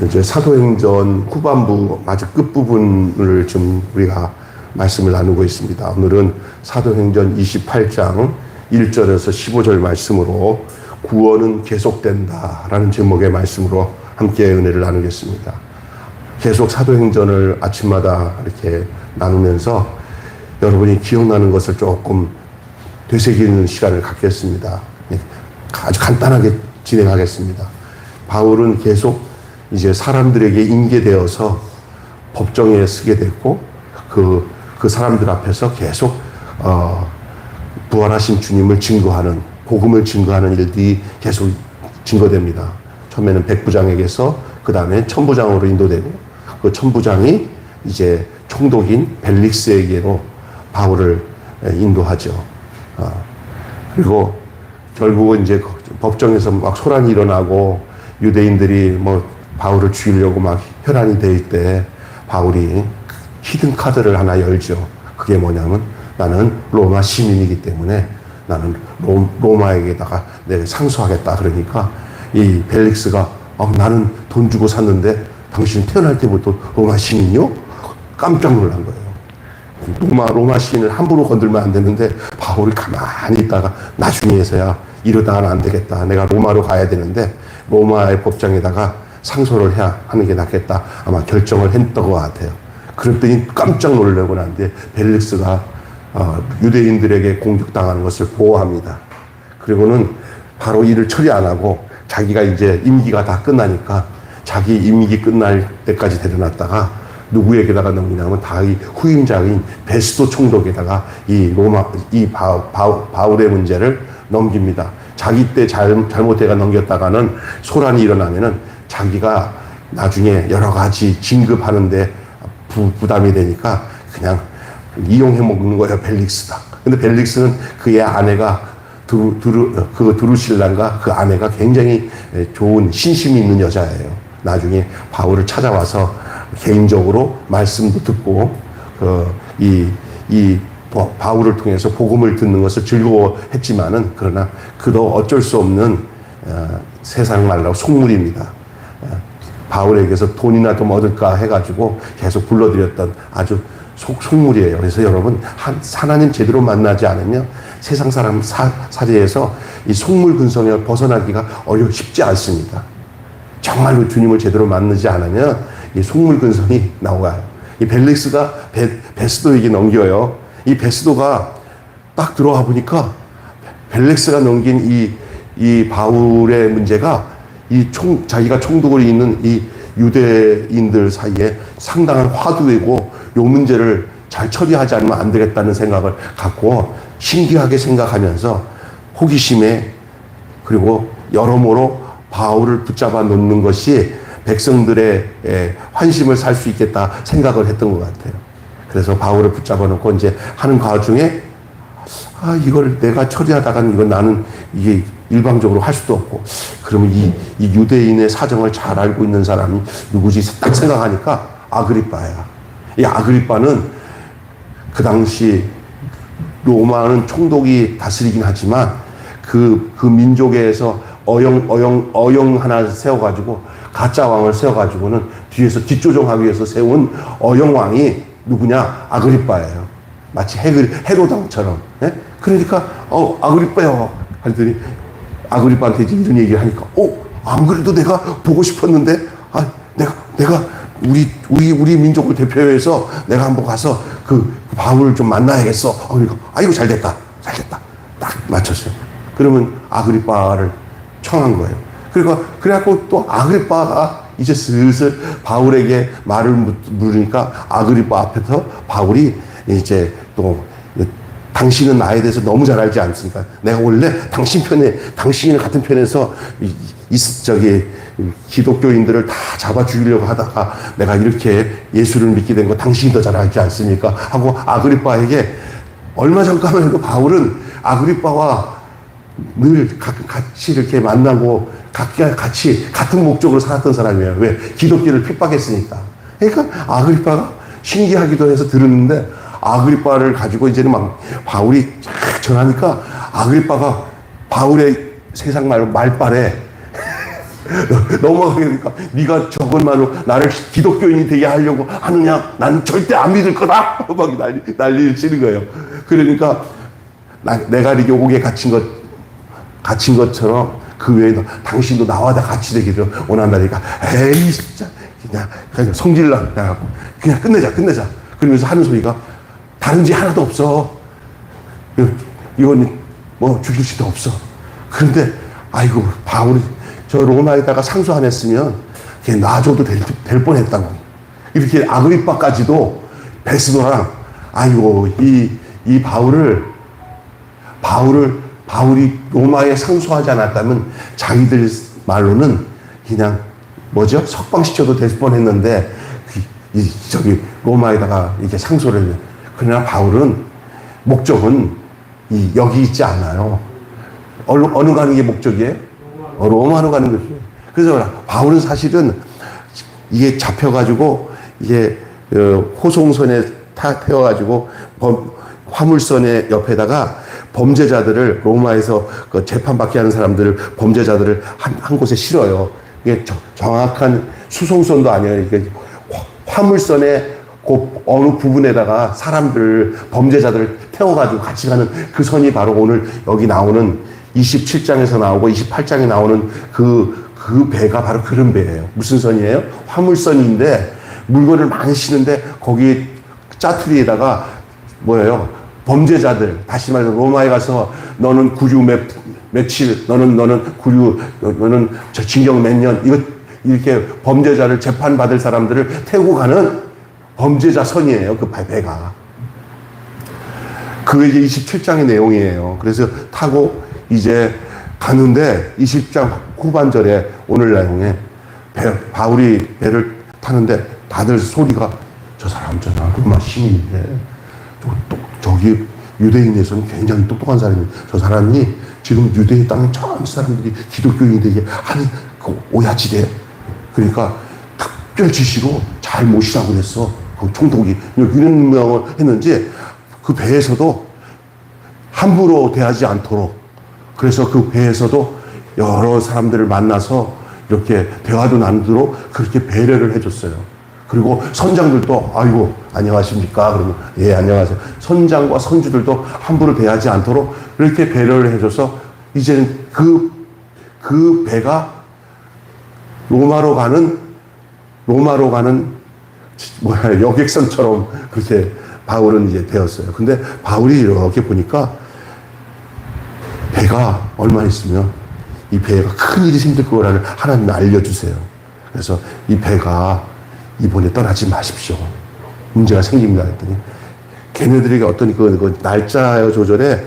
이제 사도행전 후반부 아주 끝부분을 좀 우리가 말씀을 나누고 있습니다. 오늘은 사도행전 28장 1절에서 15절 말씀으로 구원은 계속된다라는 제목의 말씀으로 함께 은혜를 나누겠습니다. 계속 사도행전을 아침마다 이렇게 나누면서 여러분이 기억나는 것을 조금 되새기는 시간을 갖겠습니다. 아주 간단하게 진행하겠습니다. 바울은 계속 이제 사람들에게 인계되어서 법정에 서게 됐고 그 사람들 앞에서 계속 부활하신 주님을 증거하는, 복음을 증거하는 일들이 계속 증거됩니다. 처음에는 백부장에게서 그 다음에 천부장으로 인도되고 그 천부장이 이제 총독인 벨릭스에게로 바울을 인도하죠. 그리고 결국은 이제 법정에서 막 소란이 일어나고 유대인들이 뭐 바울을 죽이려고 막 혈안이 될 때 바울이 히든 카드를 하나 열죠. 그게 뭐냐면 나는 로마 시민이기 때문에 나는 로마에게다가 내가 상소하겠다. 그러니까 이 벨릭스가 나는 돈 주고 샀는데 당신 태어날 때부터 로마 시민이요? 깜짝 놀란 거예요. 로마 시민을 함부로 건들면 안 되는데 바울이 가만히 있다가 나중에서야 이러다가는 안 되겠다. 내가 로마로 가야 되는데 로마의 법정에다가 상소를 해야 하는 게 낫겠다. 아마 결정을 했던 것 같아요. 그랬더니 깜짝 놀라고 난데 벨릭스가 유대인들에게 공격당하는 것을 보호합니다. 그리고는 바로 일을 처리 안 하고 자기가 이제 임기가 다 끝나니까 자기 임기 끝날 때까지 데려놨다가 누구에게다가 넘기냐면 다이 후임자인 베스도 총독에다가 바울의 문제를 넘깁니다. 자기 때 잘못해가 넘겼다가는 소란이 일어나면은 자기가 나중에 여러 가지 진급하는데 부담이 되니까 그냥 이용해 먹는 거예요, 벨릭스다. 근데 벨릭스는 그의 아내가 드루실란가 그 아내가 굉장히 좋은 신심이 있는 여자예요. 나중에 바울을 찾아와서 개인적으로 말씀도 듣고 바울을 통해서 복음을 듣는 것을 즐거워했지만은 그러나 그도 어쩔 수 없는 세상 말로 속물입니다. 바울에게서 돈이나 좀 얻을까 해가지고 계속 불러들였던 아주 속물이에요. 그래서 여러분 하나님 제대로 만나지 않으면 세상 사람 사제에서 이 속물 근성에 벗어나기가 쉽지 않습니다. 정말로 주님을 제대로 만나지 않으면 이 속물 근성이 나와요. 이 벨릭스가 베스도에게 넘겨요. 이 베스도가 딱 들어와 보니까 벨릭스가 넘긴 이 바울의 문제가 자기가 총독으로 있는 이 유대인들 사이에 상당한 화두이고 요 문제를 잘 처리하지 않으면 안 되겠다는 생각을 갖고 신기하게 생각하면서 호기심에 그리고 여러모로 바울을 붙잡아 놓는 것이 백성들의 환심을 살 수 있겠다 생각을 했던 것 같아요. 그래서 바울을 붙잡아 놓고 이제 하는 과정에 이걸 내가 처리하다가는 이건 나는 이게 일방적으로 할 수도 없고 그러면 이 유대인의 사정을 잘 알고 있는 사람이 누구지 딱 생각하니까 아그리빠야. 이 아그리빠는 그 당시 로마는 총독이 다스리긴 하지만 그 민족에서 어영 하나 세워가지고 가짜 왕을 세워가지고는 뒤에서 뒷조종하기 위해서 세운 어영왕이 누구냐? 아그리빠예요. 마치 헤로당처럼. 예? 그러니까 아그리빠요 하더니 아그리빠한테 이런 얘기를 하니까 안 그래도 내가 보고 싶었는데 내가 우리 민족을 대표해서 내가 한번 가서 그 바울을 좀 만나야겠어. 그러니까 아이고 잘됐다 딱 맞췄어요. 그러면 아그리빠를 청한 거예요. 그래갖고 또 아그리빠가 이제 슬슬 바울에게 말을 물으니까 아그리빠 앞에서 바울이 이제 또 당신은 나에 대해서 너무 잘 알지 않습니까? 내가 원래 당신이 같은 편에서 기독교인들을 다 잡아 죽이려고 하다가 내가 이렇게 예수를 믿게 된 거 당신이 더 잘 알지 않습니까? 하고 아그리빠에게 얼마 전까만 해도 바울은 아그리빠와 늘 같이 이렇게 만나고 같이 같은 목적으로 살았던 사람이에요. 왜? 기독교를 핍박했으니까. 그러니까 아그리빠가 신기하기도 해서 들었는데 아그리빠를 가지고 이제는 막 바울이 전하니까 아그리빠가 바울의 세상 말빨에 넘어가게 되니까 네가 저것만으로 나를 기독교인이 되게 하려고 하느냐? 난 절대 안 믿을 거다. 막 난리를 치는 거예요. 그러니까 내가 이렇게 옥에 갇힌 것처럼 그 외에 당신도 나와 다 같이 되기를 원한다니까. 에이 진짜 그냥 성질나 그냥 끝내자. 그러면서 하는 소리가 다른 지 하나도 없어. 이건 뭐 죽일 수도 없어. 그런데 아이고 바울이 저 로마에다가 상소 안 했으면 걔 놔줘도 될 뻔했다고. 이렇게 아그리빠까지도 베스도랑 아이고 이 바울이 로마에 상소하지 않았다면 자기들 말로는 그냥 뭐죠? 석방시켜도 될 뻔했는데 저기 로마에다가 이렇게 상소를 해요. 그러나 바울은 목적은 여기 있지 않아요. 어느 가는 게 목적이에요? 로마로 가는 거죠. 그래서 바울은 사실은 이게 잡혀가지고 이게 호송선에 태워가지고 화물선의 옆에다가 범죄자들을 로마에서 그 재판받게 하는 사람들을 범죄자들을 한 곳에 실어요. 이게 정확한 수송선도 아니에요. 이게 화물선의 그 어느 부분에다가 범죄자들을 태워가지고 같이 가는 그 선이 바로 오늘 여기 나오는 27장에서 나오고 28장에 나오는 그 배가 바로 그런 배예요. 무슨 선이에요? 화물선인데 물건을 많이 싣는데 거기 짜투리에다가 뭐예요? 범죄자들, 다시 말해서 로마에 가서 너는 구류 며칠, 너는 구류, 너는 저 징역 몇 년, 이렇게 범죄자를 재판받을 사람들을 태우고 가는 범죄자 선이에요. 그 배가. 그게 이제 27장의 내용이에요. 그래서 타고 이제 가는데 20장 후반절에 오늘 내용에 바울이 배를 타는데 다들 소리가 저 사람 로마 시민인데 저기 유대인에서는 굉장히 똑똑한 사람이에요. 저 사람이 지금 유대인 땅에 전 사람들이 기독교인이 되게 하는 그 오야지대. 그러니까 특별 지시로 잘 모시라고 그랬어. 그 총독이 이런 명을 했는지 그 배에서도 함부로 대하지 않도록, 그래서 그 배에서도 여러 사람들을 만나서 이렇게 대화도 나누도록 그렇게 배려를 해줬어요. 그리고 선장들도 아이고 안녕하십니까 그러면 예 안녕하세요. 선장과 선주들도 함부로 대하지 않도록 이렇게 배려를 해줘서 이제는 그 배가 로마로 가는 여객선처럼 그렇게 바울은 이제 되었어요. 근데 바울이 이렇게 보니까 배가 얼마 있으면 이 배가 큰 일이 생길 거라는 하나님이 알려주세요. 그래서 이 배가 이번에 떠나지 마십시오. 문제가 생깁니다. 했더니 걔네들에게 어떤 그 날짜 조절에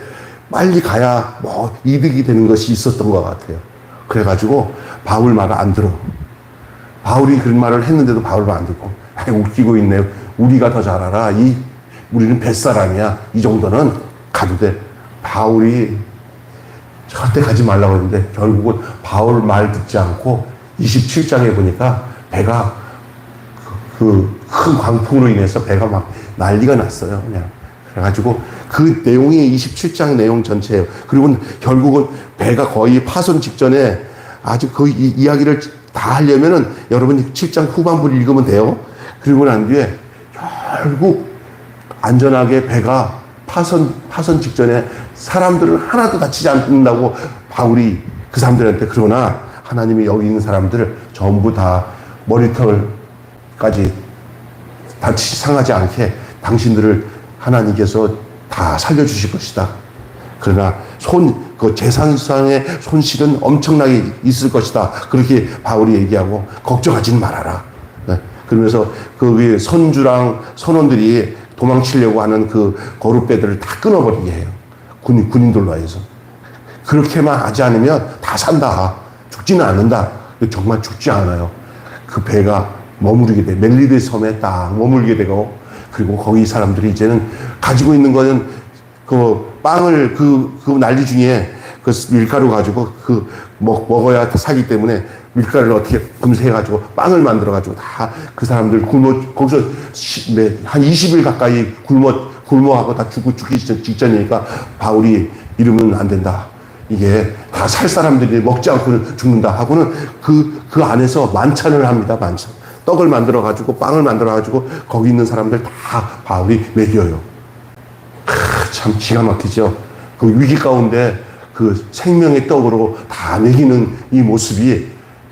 빨리 가야 뭐 이득이 되는 것이 있었던 것 같아요. 그래가지고 바울 말을 안 들어. 바울이 그런 말을 했는데도 바울 말 안 듣고 웃기고 있네요. 우리가 더 잘 알아. 우리는 뱃사람이야. 이 정도는 가도 돼. 바울이 절대 가지 말라고 했는데 결국은 바울 말 듣지 않고 27장에 보니까 배가 그 큰 광풍으로 인해서 배가 막 난리가 났어요. 그냥. 그래가지고 그 내용이 27장 내용 전체예요. 그리고 결국은 배가 거의 파손 직전에 아주 그 이야기를 다 하려면은 여러분 7장 후반부를 읽으면 돼요. 그리고 난 뒤에 결국 안전하게 배가 파손 직전에 사람들을 하나도 다치지 않는다고 바울이 그 사람들한테, 그러나 하나님이 여기 있는 사람들을 전부 다 머리털까지 상하지 않게 당신들을 하나님께서 다 살려주실 것이다. 그러나 그 재산상의 손실은 엄청나게 있을 것이다. 그렇게 바울이 얘기하고 걱정하지는 말아라. 네. 그러면서 그 선주랑 선원들이 도망치려고 하는 그 거룻배들을 다 끊어버리게 해요. 군인들로 해서. 그렇게만 하지 않으면 다 산다. 죽지는 않는다. 정말 죽지 않아요. 그 배가 머무르게 돼. 멜리데 섬에 딱 머물게 되고, 그리고 거기 사람들이 이제는 가지고 있는 거는 빵을 그 난리 중에 그 밀가루 가지고 먹어야 살기 때문에 밀가루를 어떻게 금세해가지고 빵을 만들어가지고 다 그 사람들 거기서 한 20일 가까이 굶어하고 다 죽기 직전이니까 바울이 이러면 안 된다. 이게 다 살 사람들이 먹지 않고 죽는다 하고는 그 안에서 만찬을 합니다. 만찬. 떡을 만들어 가지고 빵을 만들어 가지고 거기 있는 사람들 다 바울이 먹여요. 참 기가 막히죠. 그 위기 가운데 그 생명의 떡으로 다 먹이는 이 모습이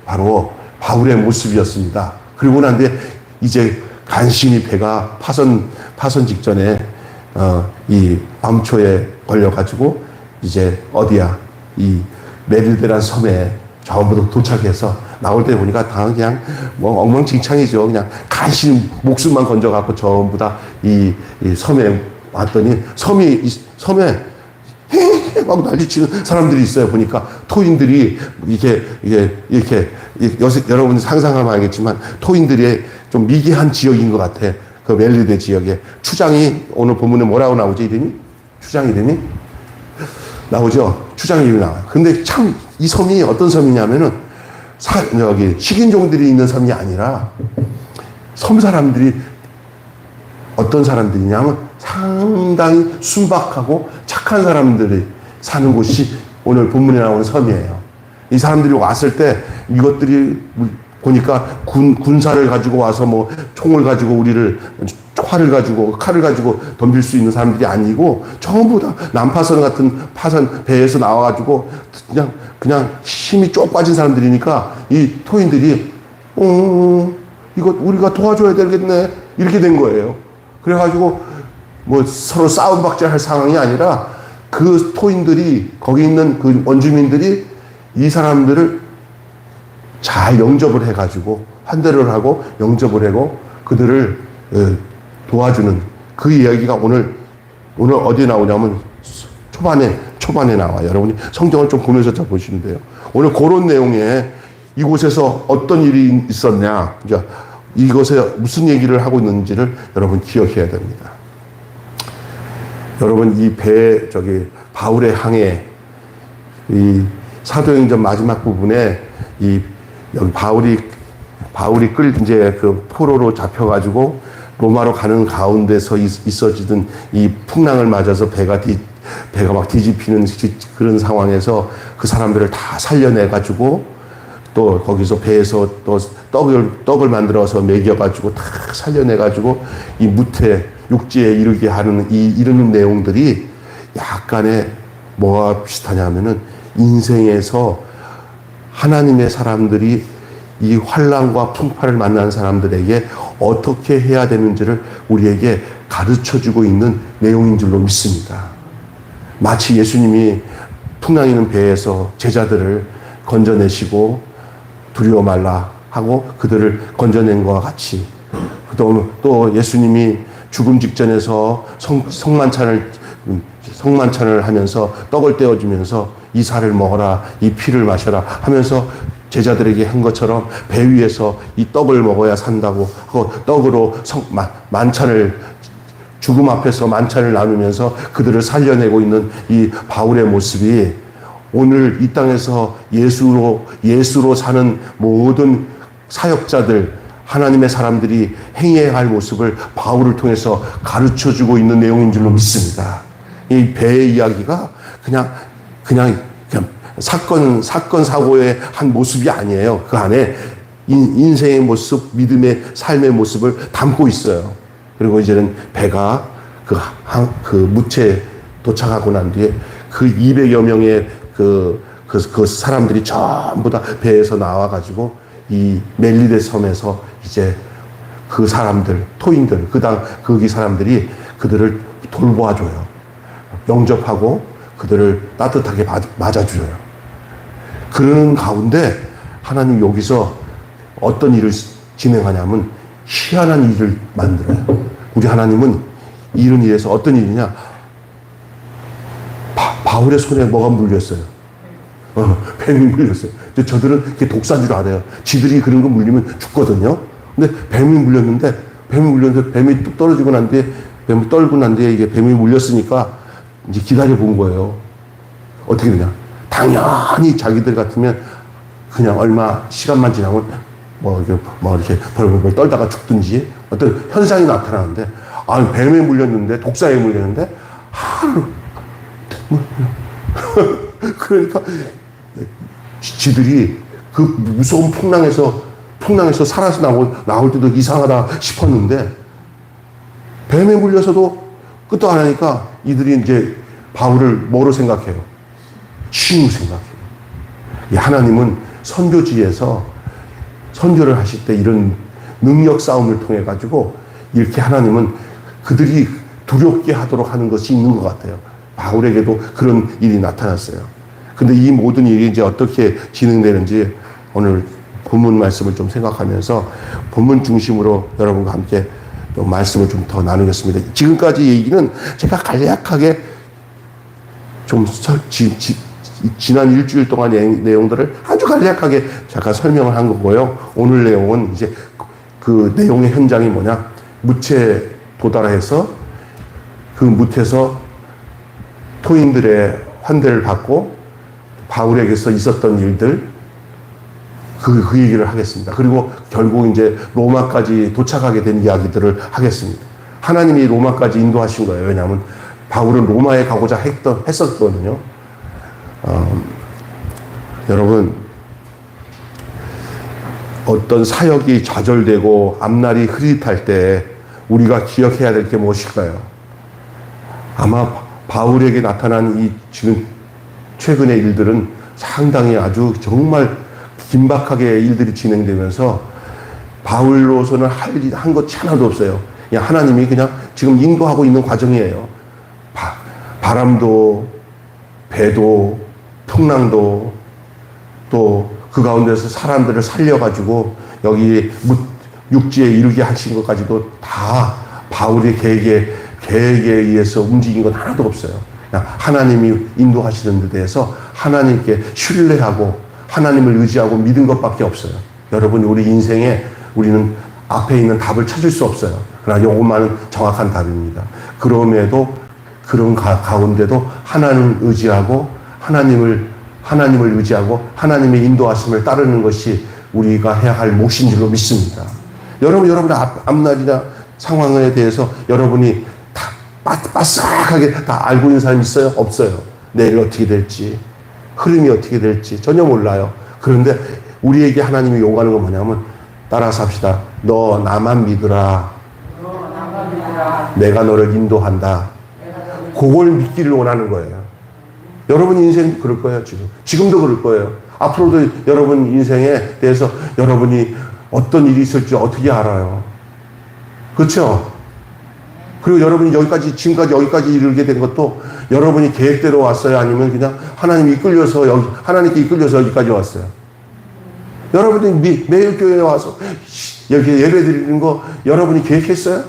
바로 바울의 모습이었습니다. 그리고 난 뒤에 이제 간신히 배가 파선 직전에 이 암초에 걸려가지고 이제 어디야 이 메릴데란 섬에 전부 도착해서 나올 때 보니까 다 그냥 뭐 엉망진창이죠. 그냥 간신히 목숨만 건져갖고 전부 다 이 섬에 왔더니 섬에 막 난리치는 사람들이 있어요. 보니까 토인들이 이렇게 여러분 상상하면 알겠지만 토인들이 좀 미개한 지역인 것 같아. 그 멜리데 지역에 추장이 오늘 본문에 뭐라고 나오지 이름이? 추장 이름이? 나오죠. 추장 이름이 나와요. 근데 참 이 섬이 어떤 섬이냐면은 식인종들이 있는 섬이 아니라 섬 사람들이 어떤 사람들이냐면 상당히 순박하고 착한 사람들이 사는 곳이 오늘 본문에 나오는 섬이에요. 이 사람들이 왔을 때 이것들이 보니까 군사를 가지고 와서 뭐 총을 가지고 우리를 활을 가지고 칼을 가지고 덤빌 수 있는 사람들이 아니고 전부 다 난파선 같은 파선 배에서 나와가지고 그냥 힘이 쪽 빠진 사람들이니까 이 토인들이 이거 우리가 도와줘야 되겠네 이렇게 된 거예요. 그래가지고 뭐 서로 싸움박질 할 상황이 아니라 그 토인들이 거기 있는 그 원주민들이 이 사람들을 잘 영접을 해가지고 환대를 하고 영접을 하고 그들을 도와주는 그 이야기가 오늘 어디에 나오냐면 초반에 나와요. 여러분이 성경을 좀 보면서 잘 보시면 돼요. 오늘 그런 내용에 이곳에서 어떤 일이 있었냐, 이것에 무슨 얘기를 하고 있는지를 여러분 기억해야 됩니다. 여러분 이 바울의 항해 이 사도행전 마지막 부분에 여기 바울이 이제 그 포로로 잡혀가지고 로마로 가는 가운데서 있어지던 이 풍랑을 맞아서 배가 막 뒤집히는 그런 상황에서 그 사람들을 다 살려내가지고 또 거기서 배에서 또 떡을 만들어서 먹여가지고 다 살려내가지고 이 육지에 이르게 하는 이르는 내용들이 약간의 뭐가 비슷하냐면은 인생에서 하나님의 사람들이 이 환난과 풍파를 만난 사람들에게 어떻게 해야 되는지를 우리에게 가르쳐주고 있는 내용인 줄로 믿습니다. 마치 예수님이 풍랑이는 배에서 제자들을 건져내시고 두려워 말라 하고 그들을 건져낸 것과 같이 또 예수님이 죽음 직전에서 성만찬을 하면서 떡을 떼어주면서 이 살을 먹어라 이 피를 마셔라 하면서 제자들에게 한 것처럼 배 위에서 이 떡을 먹어야 산다고 하고 떡으로 죽음 앞에서 만찬을 나누면서 그들을 살려내고 있는 이 바울의 모습이 오늘 이 땅에서 예수로 사는 모든 사역자들, 하나님의 사람들이 행해야 할 모습을 바울을 통해서 가르쳐주고 있는 내용인 줄로 믿습니다. 이 배의 이야기가 그냥 사건, 사고의 한 모습이 아니에요. 그 안에 인생의 모습, 믿음의 삶의 모습을 담고 있어요. 그리고 이제는 배가 그 무채에 도착하고 난 뒤에 그 200여 명의 그 사람들이 전부 다 배에서 나와가지고 이 멜리데 섬에서 이제 그 사람들, 토인들, 거기 사람들이 그들을 돌보아줘요. 영접하고 그들을 따뜻하게 맞아줘요. 그러는 가운데 하나님 여기서 어떤 일을 진행하냐면 희한한 일을 만들어요. 우리 하나님은 이런 일에서 어떤 일이냐? 바울의 손에 뭐가 물렸어요? 뱀이 물렸어요. 근데 저들은 그게 독사인 줄 알아요. 지들이 그런 거 물리면 죽거든요. 근데 뱀이 물렸는데 뱀이 뚝 떨어지고 난 뒤에 뱀이 떨고 난 뒤에 이게 뱀이 물렸으니까 이제 기다려 본 거예요. 어떻게 되냐? 당연히 자기들 같으면 그냥 얼마 시간만 지나면 이렇게 벌벌 떨다가 죽든지 어떤 현상이 나타나는데, 뱀에 물렸는데, 독사에 물렸는데, 그러니까 지들이 그 무서운 풍랑에서 살아서 나올 때도 이상하다 싶었는데, 뱀에 물려서도 끝도 안 하니까 이들이 이제 바울을 뭐로 생각해요? 신으로 생각해요. 하나님은 선교지에서 선교를 하실 때 이런 능력 싸움을 통해 가지고 이렇게 하나님은 그들이 두렵게 하도록 하는 것이 있는 것 같아요. 바울에게도 그런 일이 나타났어요. 근데 이 모든 일이 이제 어떻게 진행되는지 오늘 본문 말씀을 좀 생각하면서 본문 중심으로 여러분과 함께 또 말씀을 좀 더 나누겠습니다. 지금까지 얘기는 제가 간략하게 좀 지난 일주일 동안 내용들을 아주 간략하게 잠깐 설명을 한 거고요. 오늘 내용은 이제 그 내용의 현장이 뭐냐? 무채 도달해서 그 무태에서 토인들의 환대를 받고 바울에게서 있었던 일들, 그 얘기를 하겠습니다. 그리고 결국 이제 로마까지 도착하게 된 이야기들을 하겠습니다. 하나님이 로마까지 인도하신 거예요. 왜냐하면 바울은 로마에 가고자 했었거든요. 여러분, 어떤 사역이 좌절되고 앞날이 흐릿할 때 우리가 기억해야 될 게 무엇일까요? 아마 바울에게 나타난 이 지금 최근의 일들은 상당히 아주 정말 긴박하게 일들이 진행되면서 바울로서는 한 것이 하나도 없어요. 그냥 하나님이 그냥 지금 인도하고 있는 과정이에요. 바람도, 배도, 풍랑도, 또 그 가운데서 사람들을 살려가지고 여기 육지에 이르게 하신 것까지도 다 바울의 계획에 의해서 움직인 건 하나도 없어요. 그냥 하나님이 인도하시는 데 대해서 하나님께 신뢰하고 하나님을 의지하고 믿은 것밖에 없어요. 여러분, 우리 인생에 우리는 앞에 있는 답을 찾을 수 없어요. 그러나 이것만은 정확한 답입니다. 그럼에도 그런 가운데도 하나님을 의지하고 하나님을 의지하고 하나님의 인도하심을 따르는 것이 우리가 해야 할 몫인 줄로 믿습니다. 여러분의 앞날이나 상황에 대해서 여러분이 다 빠삭하게 다 알고 있는 사람이 있어요? 없어요. 내일 어떻게 될지, 흐름이 어떻게 될지 전혀 몰라요. 그런데 우리에게 하나님이 요구하는 건 뭐냐면, 따라서 합시다. 너 나만 믿으라. 내가 너를 인도한다. 그걸 믿기를 원하는 거예요. 여러분 인생 그럴 거예요. 지금도 그럴 거예요. 앞으로도 여러분 인생에 대해서 여러분이 어떤 일이 있을지 어떻게 알아요? 그렇죠? 그리고 여러분이 지금까지 여기까지 이르게 된 것도 여러분이 계획대로 왔어요? 아니면 그냥 하나님께 이끌려서 여기까지 왔어요? 여러분이 매일 교회에 와서 여기 예배 드리는 거 여러분이 계획했어요?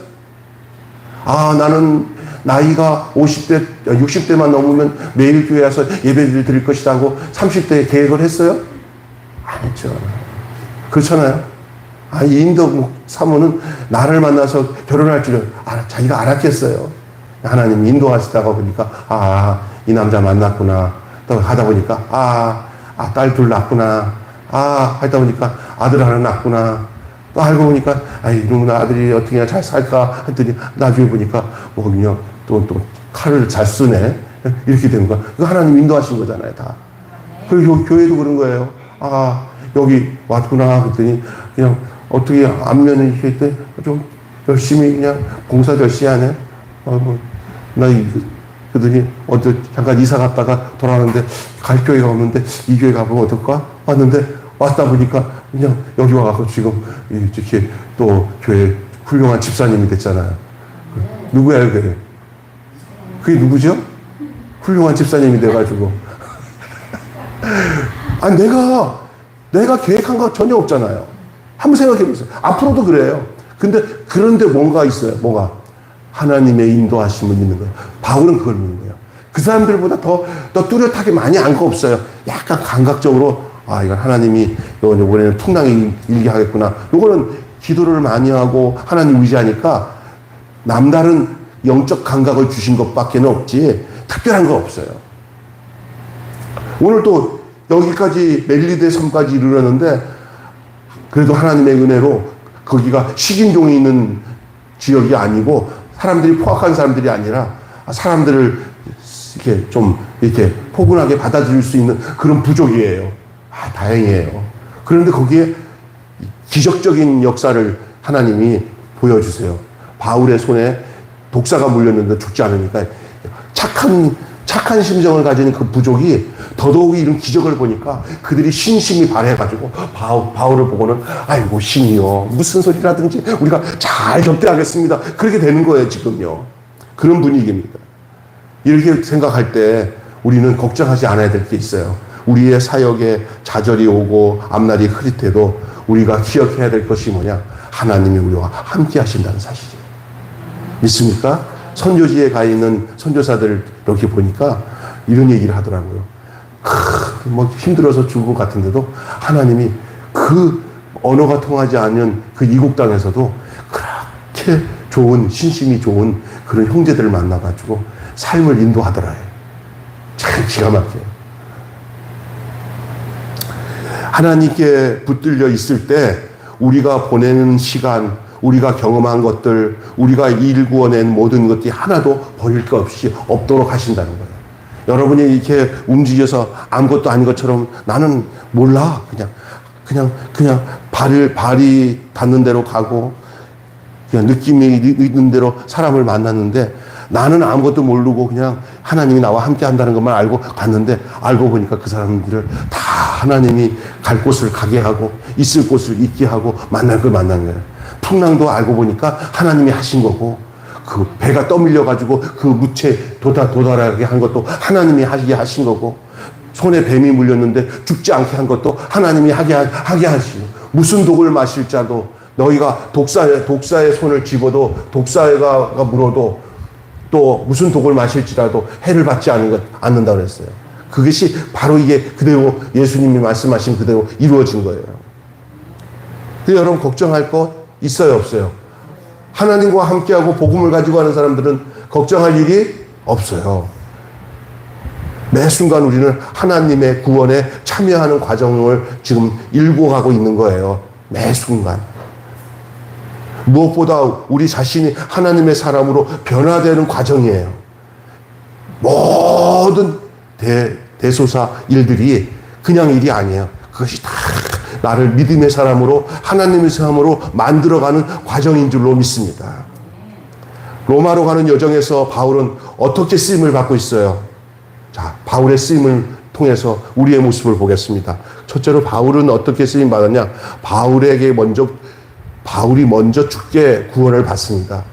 나는 나이가 50대, 60대만 넘으면 매일 교회 와서 예배를 드릴 것이다 하고 30대에 계획을 했어요? 안 했죠. 그렇잖아요. 이 인도 사모는 나를 만나서 결혼할 줄은 자기가 알았겠어요. 하나님이 인도하시다가 보니까, 이 남자 만났구나. 또 하다 보니까, 딸 둘 낳구나. 하다 보니까 아들 하나 낳구나. 또 알고 보니까, 이놈의 아들이 어떻게 잘 살까 했더니 나중에 보니까, 그냥 또 칼을 잘 쓰네. 이렇게 되는 거야. 이거 하나님 인도하신 거잖아요, 다. 그리고 교회도 그런 거예요. 여기 왔구나. 그랬더니 그냥 어떻게 안면에 이렇게 있대? 좀 열심히 그냥 봉사 열심히 하네. 그러더니 잠깐 이사 갔다가 돌아왔는데 갈 교회가 없는데 이 교회 가보면 어떨까? 왔는데 왔다 보니까 그냥 여기 와갖고 지금 이렇게 또 교회 훌륭한 집사님이 됐잖아요. 누구야, 그게? 그게 누구죠? 훌륭한 집사님이 돼가지고. 내가 계획한 거 전혀 없잖아요. 한번 생각해 보세요. 앞으로도 그래요. 그런데 뭔가 있어요. 뭐가? 하나님의 인도하심을 믿는 거예요. 바울은 그걸 믿는 거예요. 그 사람들보다 더 뚜렷하게 많이 안 거 없어요. 약간 감각적으로, 이건 하나님이 이번에는 풍랑이 일게 하겠구나. 이거는 기도를 많이 하고 하나님 의지하니까 남다른 영적 감각을 주신 것밖에는 없지 특별한 거 없어요. 오늘 또 여기까지 멜리데 섬까지 이르렀는데 그래도 하나님의 은혜로 거기가 식인종이 있는 지역이 아니고 사람들이 포악한 사람들이 아니라 사람들을 이렇게 좀 이렇게 포근하게 받아들일 수 있는 그런 부족이에요. 다행이에요. 그런데 거기에 기적적인 역사를 하나님이 보여주세요. 바울의 손에 독사가 물렸는데 죽지 않으니까 착한 심정을 가진 그 부족이 더더욱 이런 기적을 보니까 그들이 신심이 발해가지고 바울을 보고는 아이고 신이요 무슨 소리라든지 우리가 잘 접대하겠습니다. 그렇게 되는 거예요 지금요. 그런 분위기입니다. 이렇게 생각할 때 우리는 걱정하지 않아야 될 게 있어요. 우리의 사역에 좌절이 오고 앞날이 흐릿해도 우리가 기억해야 될 것이 뭐냐? 하나님이 우리와 함께 하신다는 사실이에요. 믿습니까? 선교지에 가 있는 선교사들 이렇게 보니까 이런 얘기를 하더라고요. 뭐 힘들어서 죽을 것 같은데도 하나님이 그 언어가 통하지 않는 그 이국 땅에서도 그렇게 좋은 신심이 좋은 그런 형제들을 만나가지고 삶을 인도하더라요. 참 기가 막혀요. 하나님께 붙들려 있을 때 우리가 보내는 시간, 우리가 경험한 것들, 우리가 일구어낸 모든 것들이 하나도 버릴 것 없이 없도록 하신다는 거예요. 여러분이 이렇게 움직여서 아무것도 아닌 것처럼 나는 몰라. 그냥 발이 닿는 대로 가고, 그냥 느낌이 있는 대로 사람을 만났는데 나는 아무것도 모르고 그냥 하나님이 나와 함께 한다는 것만 알고 갔는데 알고 보니까 그 사람들을 다 하나님이 갈 곳을 가게 하고 있을 곳을 있게 하고 만날 걸 만난 거예요. 풍랑도 알고 보니까 하나님이 하신 거고 그 배가 떠밀려가지고 그 무채 도달하게 한 것도 하나님이 하게 하신 거고 손에 뱀이 물렸는데 죽지 않게 한 것도 하나님이 하게 하시고 무슨 독을 마실 자도 너희가 독사의 손을 집어도 독사가 물어도 또 무슨 독을 마실지라도 해를 받지 않는다고 그랬어요. 그것이 바로 이게 그대로 예수님이 말씀하신 그대로 이루어진 거예요. 근데 여러분 걱정할 것 있어요, 없어요? 하나님과 함께하고 복음을 가지고 하는 사람들은 걱정할 일이 없어요. 매 순간 우리는 하나님의 구원에 참여하는 과정을 지금 일궈가고 있는 거예요. 매 순간. 무엇보다 우리 자신이 하나님의 사람으로 변화되는 과정이에요. 모든 대소사 일들이 그냥 일이 아니에요. 그것이 다 나를 믿음의 사람으로 하나님의 사람으로 만들어가는 과정인 줄로 믿습니다. 로마로 가는 여정에서 바울은 어떻게 쓰임을 받고 있어요? 자, 바울의 쓰임을 통해서 우리의 모습을 보겠습니다. 첫째로 바울은 어떻게 쓰임 받았냐? 바울이 먼저 죽게 구원을 받습니다.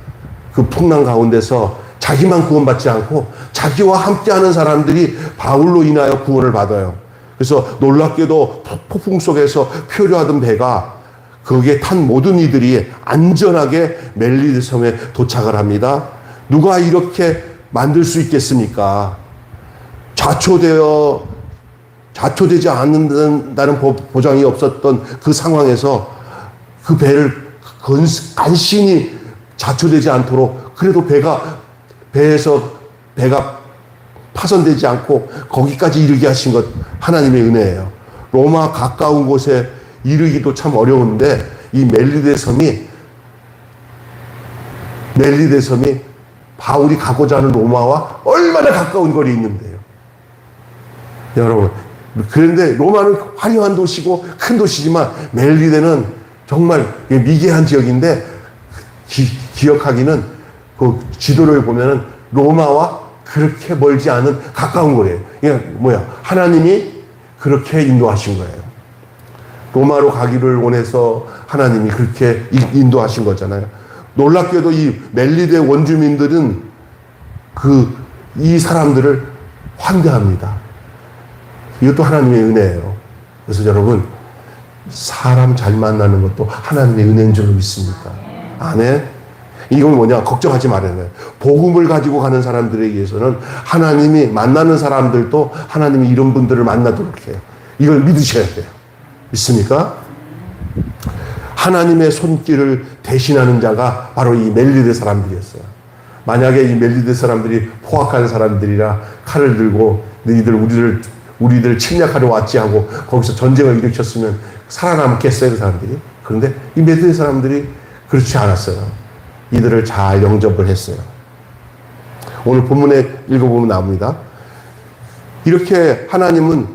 그 풍랑 가운데서 자기만 구원받지 않고 자기와 함께하는 사람들이 바울로 인하여 구원을 받아요. 그래서 놀랍게도 폭풍 속에서 표류하던 배가 거기에 탄 모든 이들이 안전하게 멜리데 섬에 도착을 합니다. 누가 이렇게 만들 수 있겠습니까? 좌초되지 않는다는 보장이 없었던 그 상황에서 그 배를 간신히 좌초되지 않도록 그래도 배에서 파손되지 않고 거기까지 이르게 하신 것 하나님의 은혜예요. 로마 가까운 곳에 이르기도 참 어려운데 이 멜리데 섬이 바울이 가고자 하는 로마와 얼마나 가까운 거리에 있는데요. 여러분, 그런데 로마는 화려한 도시고 큰 도시지만 멜리데는 정말 미개한 지역인데 기억하기는 그 지도를 보면은 로마와 그렇게 멀지 않은 가까운 거예요. 이게 하나님이 그렇게 인도하신 거예요. 로마로 가기를 원해서 하나님이 그렇게 인도하신 거잖아요. 놀랍게도 이 멜리데 원주민들은 이 사람들을 환대합니다. 이것도 하나님의 은혜예요. 그래서 여러분, 사람 잘 만나는 것도 하나님의 은혜인 줄 믿습니까? 아멘. 이건 뭐냐? 걱정하지 말아야 돼요. 복음을 가지고 가는 사람들에 의해서는 하나님이 만나는 사람들도 하나님이 이런 분들을 만나도록 해요. 이걸 믿으셔야 돼요. 믿습니까? 하나님의 손길을 대신하는 자가 바로 이 멜리데 사람들이었어요. 만약에 이 멜리데 사람들이 포악한 사람들이라 칼을 들고 너희들 우리들 침략하러 왔지 하고 거기서 전쟁을 일으켰으면 살아남겠어요, 그 사람들이? 그런데 이 멜리데 사람들이 그렇지 않았어요. 이들을 잘 영접을 했어요. 오늘 본문에 읽어보면 나옵니다. 이렇게 하나님은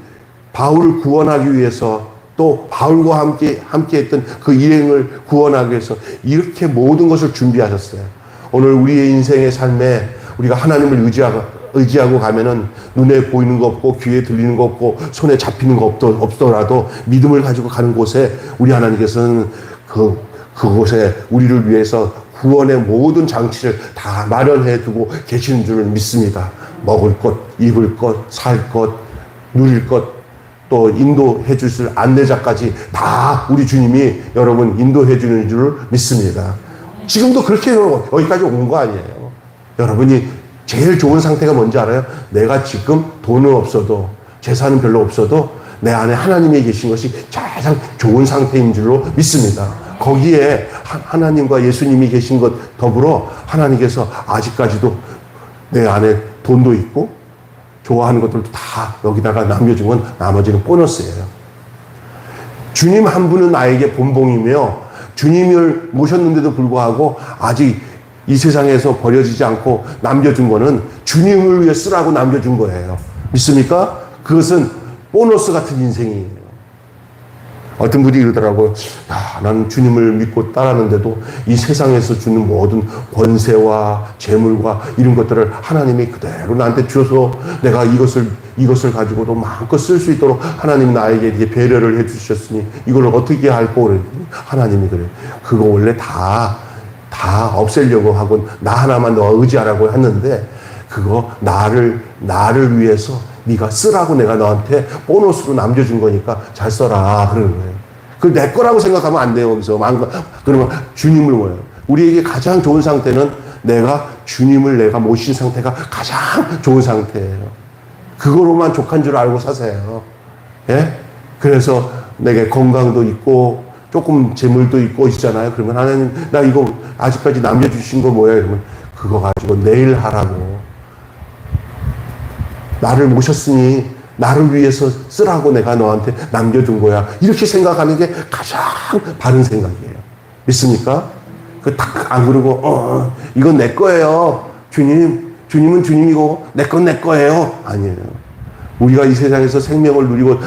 바울을 구원하기 위해서 또 바울과 함께 했던 그 일행을 구원하기 위해서 이렇게 모든 것을 준비하셨어요. 오늘 우리의 인생의 삶에 우리가 하나님을 의지하고 가면은 눈에 보이는 거 없고 귀에 들리는 거 없고 손에 잡히는 거 없더라도 믿음을 가지고 가는 곳에 우리 하나님께서는 그곳에 우리를 위해서 구원의 모든 장치를 다 마련해 두고 계시는 줄을 믿습니다. 먹을 것, 입을 것, 살 것, 누릴 것, 또 인도해 주실 안내자까지 다 우리 주님이 여러분 인도해 주는 줄 믿습니다. 지금도 그렇게 여기까지 온 거 아니에요. 여러분이 제일 좋은 상태가 뭔지 알아요? 내가 지금 돈은 없어도 재산은 별로 없어도 내 안에 하나님이 계신 것이 가장 좋은 상태인 줄로 믿습니다. 거기에 하나님과 예수님이 계신 것 더불어 하나님께서 아직까지도 내 안에 돈도 있고 좋아하는 것들도 다 여기다가 남겨준 건 나머지는 보너스예요. 주님 한 분은 나에게 본봉이며 주님을 모셨는데도 불구하고 아직 이 세상에서 버려지지 않고 남겨준 거는 주님을 위해 쓰라고 남겨준 거예요. 믿습니까? 그것은 보너스 같은 인생이에요. 어떤 분이 이러더라고요. 야, 나는 주님을 믿고 따르는데도 이 세상에서 주는 모든 권세와 재물과 이런 것들을 하나님이 그대로 나한테 주셔서 내가 이것을 가지고도 마음껏 쓸 수 있도록 하나님이 나에게 이렇게 배려를 해 주셨으니 이걸 어떻게 할꼬 그랬더니 하나님이 그래요. 그거 원래 다 없애려고 하고 나 하나만 너 의지하라고 했는데 그거 나를 위해서 네가 쓰라고 내가 너한테 보너스로 남겨준 거니까 잘 써라 그러는 거예요. 그 내 거라고 생각하면 안 돼요. 여기서 그러면 주님을 모여요. 우리에게 가장 좋은 상태는 주님을 모신 상태가 가장 좋은 상태예요. 그거로만 족한 줄 알고 사세요. 예? 그래서 내게 건강도 있고 조금 재물도 있고 있잖아요. 그러면 하나님 나 이거 아직까지 남겨주신 거 뭐야? 이러면 그거 가지고 내일 하라고. 나를 모셨으니 나를 위해서 쓰라고 내가 너한테 남겨둔 거야. 이렇게 생각하는 게 가장 바른 생각이에요. 믿습니까? 안 그러고 이건 내 거예요. 주님은 주님이고 내 건 내 거예요. 아니에요. 우리가 이 세상에서 생명을 누리고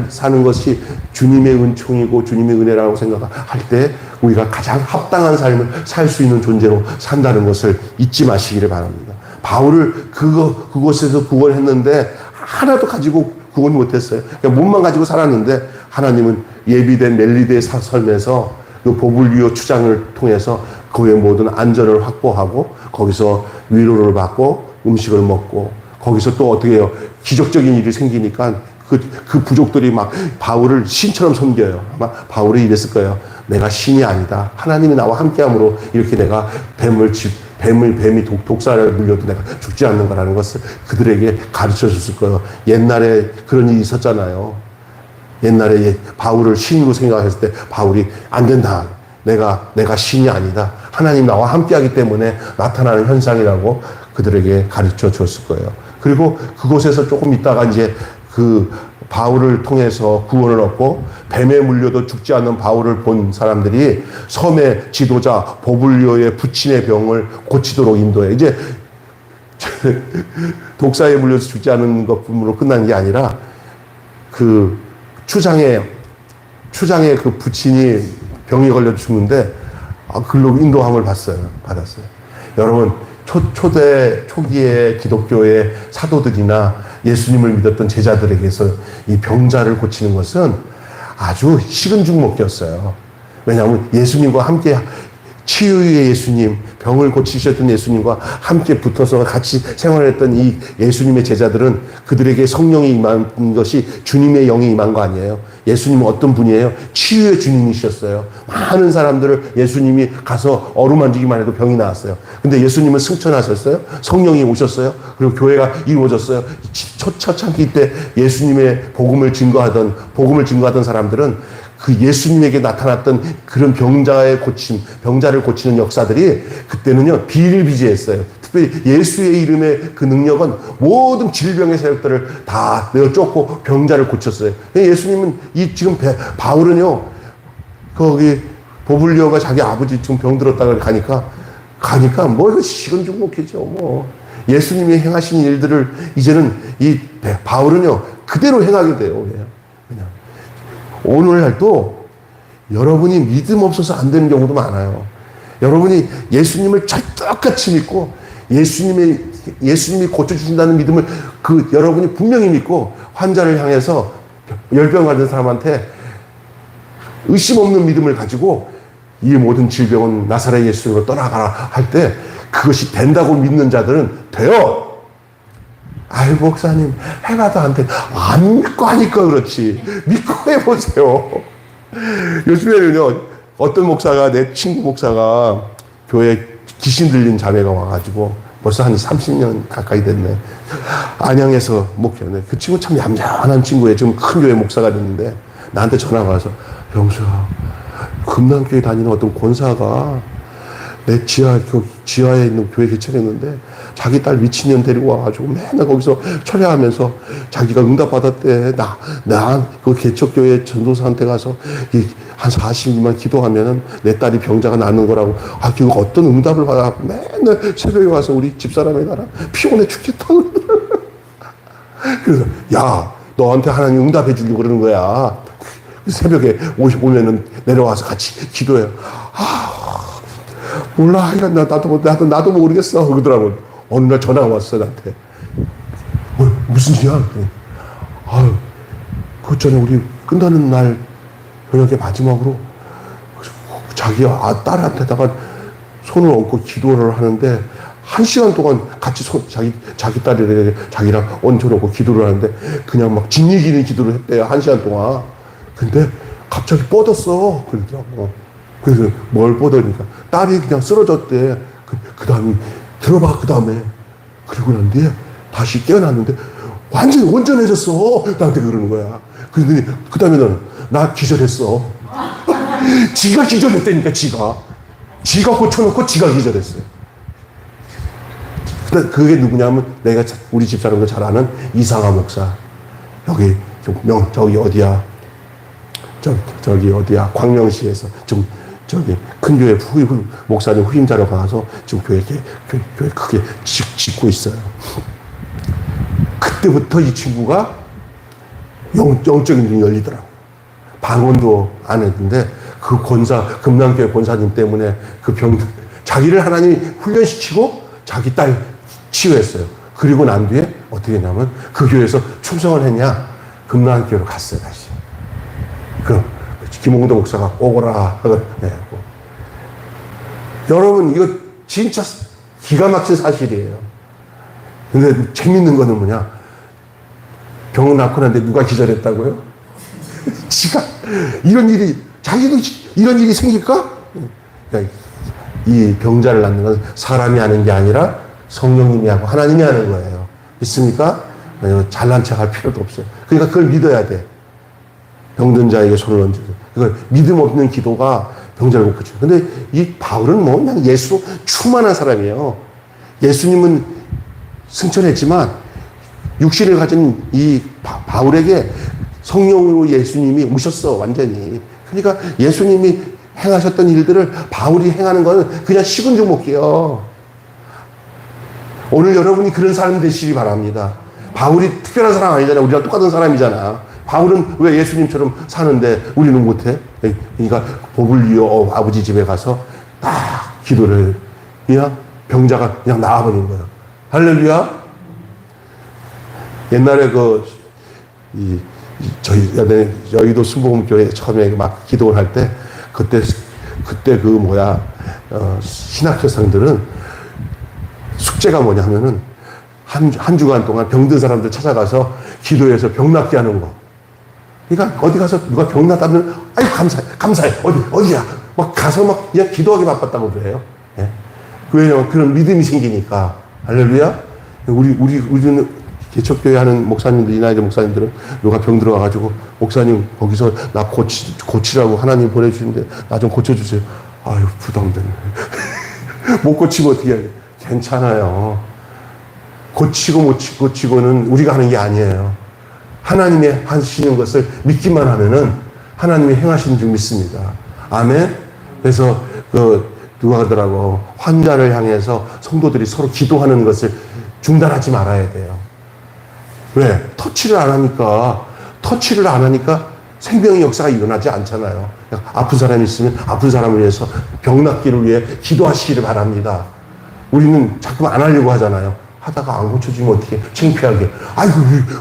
사는 것이 주님의 은총이고 주님의 은혜라고 생각할 때 우리가 가장 합당한 삶을 살 수 있는 존재로 산다는 것을 잊지 마시기를 바랍니다. 바울을 그곳에서 구원했는데 하나도 가지고 구원 못했어요. 그냥 몸만 가지고 살았는데 하나님은 예비된 멜리드의 삶에서 그 보블리오 추장을 통해서 그의 모든 안전을 확보하고 거기서 위로를 받고 음식을 먹고 거기서 또 어떻게 해요? 기적적인 일이 생기니까 그 부족들이 막 바울을 신처럼 섬겨요. 아마 바울이 이랬을 거예요. 내가 신이 아니다. 하나님이 나와 함께함으로 이렇게 내가 뱀이 독사를 물려도 내가 죽지 않는 거라는 것을 그들에게 가르쳐 줬을 거예요. 옛날에 그런 일이 있었잖아요. 옛날에 바울을 신으로 생각했을 때 바울이 안 된다. 내가 신이 아니다. 하나님 나와 함께하기 때문에 나타나는 현상이라고 그들에게 가르쳐 줬을 거예요. 그리고 그곳에서 조금 있다가 이제 그 바울을 통해서 구원을 얻고 뱀에 물려도 죽지 않는 바울을 본 사람들이 섬의 지도자 보블리오의 부친의 병을 고치도록 인도해. 이제 독사에 물려서 죽지 않은 것뿐으로 끝난 게 아니라 그 추장의 그 부친이 병에 걸려 죽는데 글로 인도함을 받았어요. 여러분 초기의 기독교의 사도들이나 예수님을 믿었던 제자들에게서 이 병자를 고치는 것은 아주 식은 죽 먹기였어요. 왜냐하면 예수님과 함께 치유의 예수님, 병을 고치셨던 예수님과 함께 붙어서 같이 생활했던 이 예수님의 제자들은 그들에게 성령이 임한 것이 주님의 영이 임한 거 아니에요. 예수님은 어떤 분이에요? 치유의 주님이셨어요. 많은 사람들을 예수님이 가서 어루만지기만 해도 병이 나았어요. 근데 예수님은 승천하셨어요. 성령이 오셨어요. 그리고 교회가 이루어졌어요. 초창기 때 예수님의 복음을 증거하던 사람들은 그 예수님에게 나타났던 그런 병자를 고치는 역사들이 그때는요, 비일비재했어요. 특별히 예수의 이름의 그 능력은 모든 질병의 세력들을 다 내어쫓고 병자를 고쳤어요. 예수님은 지금 바울은요, 거기 보블리오가 자기 아버지 지금 병 들었다고 가니까 뭐 이거 식은 죽 먹겠죠. 뭐 예수님이 행하신 일들을 이제는 이 바울은요, 그대로 행하게 돼요. 그냥. 오늘날도 여러분이 믿음 없어서 안 되는 경우도 많아요. 여러분이 예수님을 똑같이 믿고 예수님이 고쳐주신다는 믿음을 여러분이 분명히 믿고 환자를 향해서 열병 가진 사람한테 의심 없는 믿음을 가지고 이 모든 질병은 나사렛 예수로 떠나가라 할 때 그것이 된다고 믿는 자들은 돼요. 아이, 목사님, 해봐도 안 돼. 안 믿고 하니까 그렇지. 믿고 해보세요. 요즘에는요, 어떤 목사가, 내 친구 목사가 교회에 귀신 들린 자매가 와가지고 벌써 한 30년 가까이 됐네. 안양에서 목회하네. 그 친구 참 얌전한 친구예요. 지금 큰 교회 목사가 됐는데 나한테 전화가 와서, 영수야, 금남교회 다니는 어떤 권사가 내 지하에 있는 교회 개척했는데 자기 딸 미친년 데리고 와가지고 맨날 거기서 철회하면서 자기가 응답받았대. 그 개척교회 전도사한테 가서 한 40일만 기도하면은 내 딸이 병자가 낫는 거라고. 아, 그 어떤 응답을 받아. 맨날 새벽에 와서 우리 집사람에 나랑 피곤해 죽겠다. 그래서, 야, 너한테 하나님 응답해 주려고 그러는 거야. 새벽에 오면은 내려와서 같이 기도해요. 몰라. 나도 모르겠어. 그러더라고. 어느 날 전화가 왔어, 나한테. 무슨 일이야? 아유, 그 전에 우리 끝나는 날 저녁에 마지막으로 자기 딸한테다가 손을 얹고 기도를 하는데 1시간 동안 같이 자기 딸이 자기랑 얹혀놓고 기도를 하는데 그냥 막 진리기는 기도를 했대요. 1시간 동안. 근데 갑자기 뻗었어. 그러더라고. 그래서 뭘 뻗으니까 딸이 그냥 쓰러졌대. 그 다음에 들어봐. 그 다음에 그리고 난 뒤에 다시 깨어났는데 완전히 온전해졌어. 나한테 그러는 거야. 그러더니 그 다음에 나 기절했어. 지가 기절했다니까. 지가 고쳐놓고 지가 기절했어요. 그게 누구냐면 내가 우리 집사람도 잘 아는 이상하 목사. 저기 어디야? 저기 어디야? 광명시에서 좀 저기 큰 교회 목사님 후임자로 가서 지금 교회 크게 짓고 있어요. 그때부터 이 친구가 영적인 눈이 열리더라고. 방언도 안 했는데 그 금남교회 권사님 때문에 자기를 하나님이 훈련시키고 자기 딸 치유했어요. 그리고 난 뒤에 어떻게 했냐면 그 교회에서 충성을 했냐? 금남교회로 갔어요, 다시. 그럼 김홍도 목사가 오거라 하고. 여러분, 이거 진짜 기가 막힌 사실이에요. 근데 재밌는 거는 뭐냐? 병을 낳고 났는데 누가 기절했다고요? 자기도 이런 일이 생길까? 이 병자를 낳는 건 사람이 하는 게 아니라 성령님이 하고 하나님이 하는 거예요. 믿습니까? 잘난 척 할 필요도 없어요. 그러니까 그걸 믿어야 돼. 병든 자에게 손을 얹어서. 그걸 믿음 없는 기도가 병자를 못 고쳐요. 근데 이 바울은 그냥 예수로 충만한 사람이에요. 예수님은 승천했지만 육신을 가진 이 바울에게 성령으로 예수님이 오셨어, 완전히. 그러니까 예수님이 행하셨던 일들을 바울이 행하는 것은 그냥 식은 죽 먹기예요. 오늘 여러분이 그런 사람 되시기 바랍니다. 바울이 특별한 사람 아니잖아요. 우리랑 똑같은 사람이잖아. 바울은 왜 예수님처럼 사는데 우리는 못해? 그러니까 복을 이어 아버지 집에 가서 딱 기도를 그냥 병자가 그냥 나아버린 거예요. 할렐루야. 옛날에 저희 여의도 순복음교회 처음에 막 기도를 할 때 그때 신학교생들은 숙제가 뭐냐 하면은 한 주간 동안 병든 사람들 찾아가서 기도해서 병 낫게 하는 거. 그러니까 어디 가서 누가 병 났다면 아유 감사해 어디야 막 가서 막 그냥 기도하기 바빴다고 그래요. 예? 왜냐면 그런 믿음이 생기니까. 할렐루야. 우리는 개척교회 하는 목사님들, 이나이드 목사님들은 누가 병 들어와가지고 목사님 거기서 나 고치라고 하나님 보내주시는데 나 좀 고쳐주세요. 아유 부담되네. 못 고치고 어떻게 해야 돼? 괜찮아요. 고치고 못 고치고는 우리가 하는 게 아니에요. 하나님이 하시는 것을 믿기만 하면은 하나님이 행하시는 줄 믿습니다. 아멘. 그래서 누가 하더라고, 환자를 향해서 성도들이 서로 기도하는 것을 중단하지 말아야 돼요. 왜? 터치를 안 하니까 생명의 역사가 일어나지 않잖아요. 아픈 사람이 있으면 아픈 사람을 위해서 병 낫기를 위해 기도하시기를 바랍니다. 우리는 자꾸 안 하려고 하잖아요. 하다가 안 고쳐지면 어떻게 창피하게. 아이고,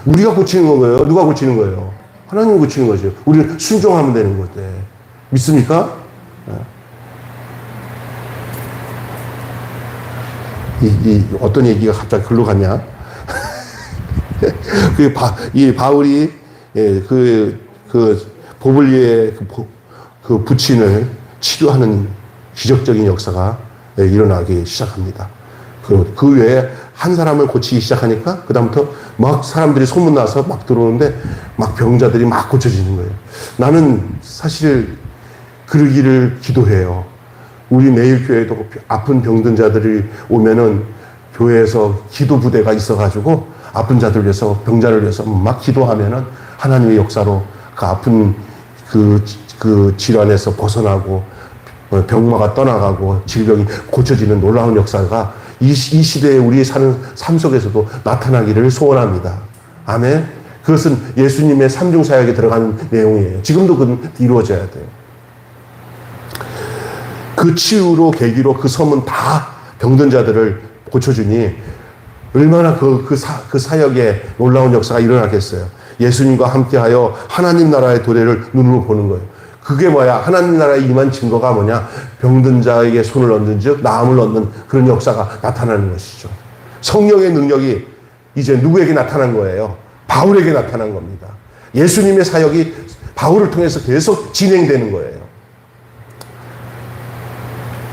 우리가 고치는 거예요. 누가 고치는 거예요? 하나님이 고치는 거죠. 우리는 순종하면 되는 건데. 믿습니까? 어떤 얘기가 갑자기 글로 가냐? 이 바울이, 보블리의 그 부친을 치료하는 기적적인 역사가 일어나기 시작합니다. 그 외에 한 사람을 고치기 시작하니까 그다음부터 막 사람들이 소문나서 막 들어오는데 막 병자들이 막 고쳐지는 거예요. 나는 사실 그러기를 기도해요. 우리 매일 교회도 아픈 병든 자들이 오면은 교회에서 기도 부대가 있어가지고 아픈 자들 위해서 병자를 위해서 막 기도하면은 하나님의 역사로 그 아픈 그 질환에서 벗어나고 병마가 떠나가고 질병이 고쳐지는 놀라운 역사가 이 시대에 우리 사는 삶 속에서도 나타나기를 소원합니다. 아멘. 그것은 예수님의 삼중사역에 들어가는 내용이에요. 지금도 그건 이루어져야 돼요. 그 치유로 계기로 그 섬은 다 병든 자들을 고쳐주니 얼마나 그 사역에 놀라운 역사가 일어나겠어요. 예수님과 함께하여 하나님 나라의 도래를 눈으로 보는 거예요. 그게 뭐야? 하나님 나라에 임한 증거가 뭐냐? 병든 자에게 손을 얹는 즉 나음을 얻는 그런 역사가 나타나는 것이죠. 성령의 능력이 이제 누구에게 나타난 거예요? 바울에게 나타난 겁니다. 예수님의 사역이 바울을 통해서 계속 진행되는 거예요.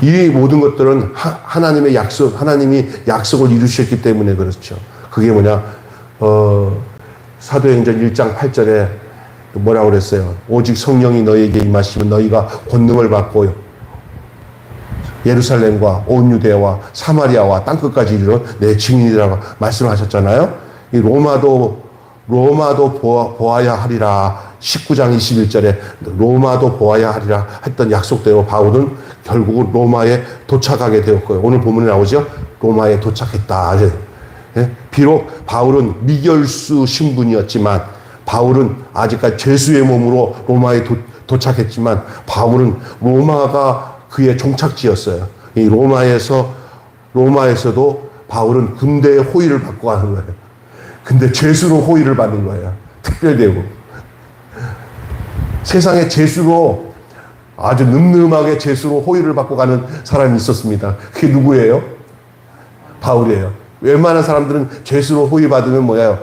이 모든 것들은 하나님이 약속을 이루셨기 때문에 그렇죠. 그게 뭐냐? 사도행전 1장 8절에 뭐라고 그랬어요? 오직 성령이 너희에게 임하시면 너희가 권능을 받고 예루살렘과 온 유대와 사마리아와 땅끝까지 이르러 내 증인이라고 말씀하셨잖아요. 이 로마도 보아야 하리라. 19장 21절에 로마도 보아야 하리라 했던 약속대로 바울은 결국은 로마에 도착하게 되었고요. 오늘 본문에 나오죠. 로마에 도착했다. 비록 바울은 미결수 신분이었지만 바울은 아직까지 죄수의 몸으로 로마에 도착했지만 바울은 로마가 그의 종착지였어요. 이 로마에서도 바울은 군대의 호의를 받고 가는 거예요. 근데 죄수로 호의를 받는 거예요. 특별대우. 세상에 죄수로 아주 늠름하게 죄수로 호의를 받고 가는 사람이 있었습니다. 그게 누구예요? 바울이에요. 웬만한 사람들은 죄수로 호의 받으면 뭐예요?